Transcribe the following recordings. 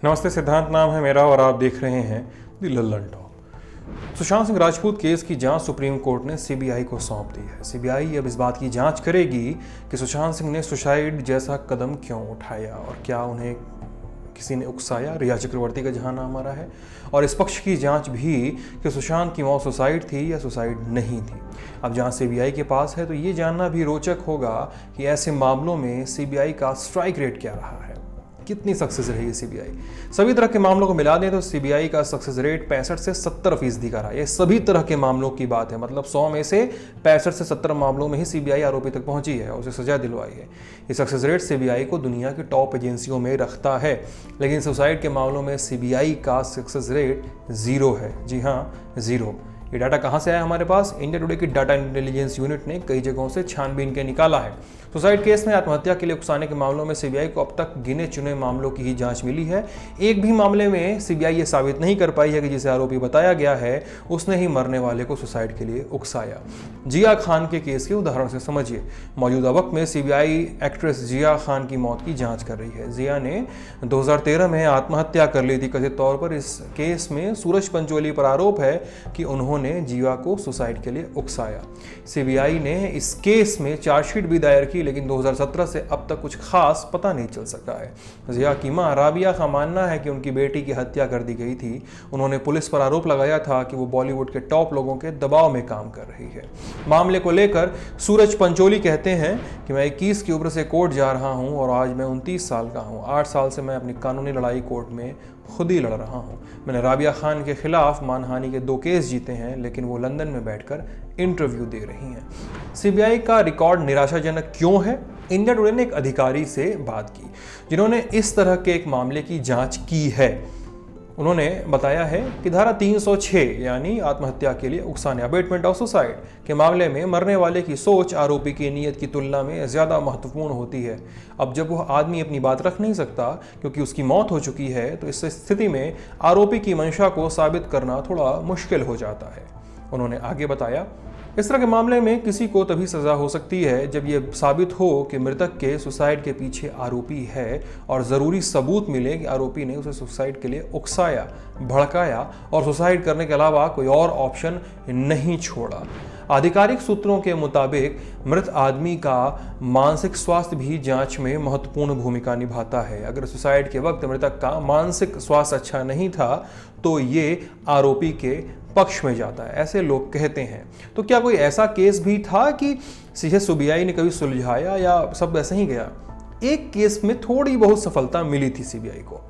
नमस्ते, सिद्धांत नाम है मेरा और आप देख रहे हैं the Lallan top. Sushant Singh Rajput case की जांच सुप्रीम कोर्ट ने सीबीआई को सौंप दी है। सीबीआई अब इस बात की जांच करेगी कि सुशांत सिंह ने सुसाइड जैसा कदम क्यों उठाया और क्या उन्हें किसी ने उकसाया। रिया चक्रवर्ती का जहां नाम आ रहा है और इस पक्ष की जांच भी कि सुशांत की मौत सुसाइड थी या सुसाइड नहीं थी। अब जहां सीबीआई के पास है तो ये जानना भी रोचक होगा कि ऐसे मामलों में सीबीआई का स्ट्राइक रेट क्या रहा है, कितनी सक्सेस रही है सीबीआई। सभी तरह के मामलों को मिला दें तो सीबीआई का सक्सेस रेट 65 से 70% का रहा है। ये सभी तरह के मामलों की बात है, मतलब 100 में से 65 से 70 मामलों में ही सीबीआई आरोपी तक पहुंची है और उसे सजा दिलवाई है। ये सक्सेस रेट सीबीआई को दुनिया की टॉप एजेंसियों में रखता है, लेकिन सुसाइड के मामलों में सीबीआई का सक्सेस रेट 0 है। जी हाँ, 0। ये डाटा कहाँ से आया हमारे पास? इंडिया टुडे की डाटा इंटेलिजेंस यूनिट ने कई जगहों से छानबीन के निकाला है। सुसाइड केस में आत्महत्या के लिए उकसाने के मामलों में सीबीआई को अब तक गिने चुने मामलों की ही जांच मिली है। एक भी मामले में सीबीआई ये साबित नहीं कर पाई है कि जिसे आरोपी बताया गया है उसने ही मरने वाले को सुसाइड के लिए उकसाया। जिया खान के केस के उदाहरण से समझिए। मौजूदा वक्त में सीबीआई एक्ट्रेस जिया खान की मौत की जांच कर रही है। जिया ने 2013 में आत्महत्या कर ली थी कथित तौर पर। इस केस में सूरज पंचोली पर आरोप है कि उन्होंने जिया को सुसाइड के लिए उकसाया। सीबीआई ने इस केस में चार्जशीट भी दायर की, लेकिन 2017 से अब तक कुछ खास पता नहीं चल सका है। जिया की मां राबिया का मानना है कि उनकी बेटी की हत्या कर दी गई थी। उन्होंने पुलिस पर आरोप लगाया था कि वो बॉलीवुड के टॉप लोगों के दबाव में काम कर रही है। मामले को लेकर सूरज पंचोली कहते हैं कि मैं 21 की उम्र से कोर्ट जा रहा हूं और आज मैं 29 साल का हूं। 8 साल से मैं अपनी कानूनी लड़ाई कोर्ट में खुद ही लड़ रहा हूं। मैंने राबिया खान के खिलाफ मानहानि के 2 केस जीते हैं, लेकिन वो लंदन में बैठकर इंटरव्यू दे रही हैं। सीबीआई का रिकॉर्ड निराशाजनक क्यों है? इंडिया टुडे ने एक अधिकारी से बात की जिन्होंने इस तरह के एक मामले की जांच की है। उन्होंने बताया है कि धारा 306 यानी आत्महत्या के लिए उकसाने, अबेटमेंट ऑफ सुसाइड के मामले में मरने वाले की सोच आरोपी की नीयत की तुलना में ज़्यादा महत्वपूर्ण होती है। अब जब वह आदमी अपनी बात रख नहीं सकता क्योंकि उसकी मौत हो चुकी है, तो इस स्थिति में आरोपी की मंशा को साबित करना थोड़ा मुश्किल हो जाता है। उन्होंने आगे बताया, इस तरह के मामले में किसी को तभी सजा हो सकती है जब यह साबित हो कि मृतक के सुसाइड के पीछे आरोपी है और ज़रूरी सबूत मिले कि आरोपी ने उसे सुसाइड के लिए उकसाया, भड़काया और सुसाइड करने के अलावा कोई और ऑप्शन नहीं छोड़ा। आधिकारिक सूत्रों के मुताबिक मृत आदमी का मानसिक स्वास्थ्य भी जांच में महत्वपूर्ण भूमिका निभाता है। अगर सुसाइड के वक्त मृतक का मानसिक स्वास्थ्य अच्छा नहीं था तो ये आरोपी के पक्ष में जाता है, ऐसे लोग कहते हैं। तो क्या कोई ऐसा केस भी था कि सीबीआई ने कभी सुलझाया या सब ऐसे ही गया? एक केस में थोड़ी बहुत सफलता मिली थी सीबीआई को,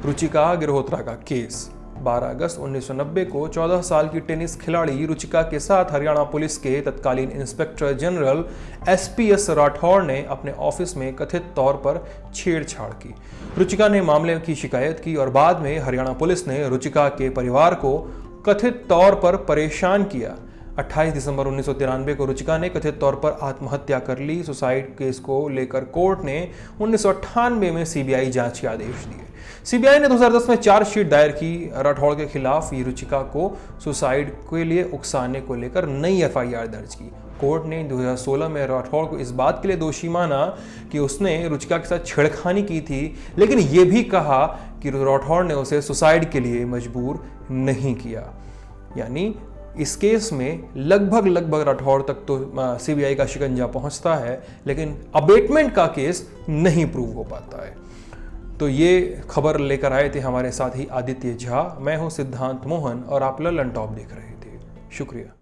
रुचिका गिरहोत्रा का केस। 12 अगस्त 1990 को 14 साल की टेनिस खिलाड़ी रुचिका के साथ हरियाणा पुलिस के तत्कालीन इंस्पेक्टर जनरल SPS राठौड़ ने अपने ऑफिस में कथित तौर पर छेड़छाड़ की। रुचिका ने मामले की शिकायत की और बाद में हरियाणा पुलिस ने रुचिका के परिवार को कथित तौर पर परेशान किया। 28 दिसंबर 1993 को रुचिका ने कथित तौर पर आत्महत्या कर ली। सुसाइड केस को लेकर कोर्ट ने 1998 में सीबीआई जांच के आदेश दिए। सीबीआई ने 2010 में चार्जशीट दायर की राठौड़ के खिलाफ। ये रुचिका को सुसाइड के लिए उकसाने को लेकर नई FIR दर्ज की। कोर्ट ने 2016 में राठौड़ को इस बात के लिए दोषी माना कि उसने रुचिका के साथ छेड़खानी की थी, लेकिन यह भी कहा कि राठौड़ ने उसे सुसाइड के लिए मजबूर नहीं किया। यानी इस केस में लगभग राठौड़ तक तो सीबीआई का शिकंजा पहुंचता है, लेकिन अबेटमेंट का केस नहीं प्रूव हो पाता है। तो ये खबर लेकर आए थे हमारे साथी आदित्य झा। मैं हूं सिद्धांत मोहन और आप लल्लन टॉप देख रहे थे। शुक्रिया।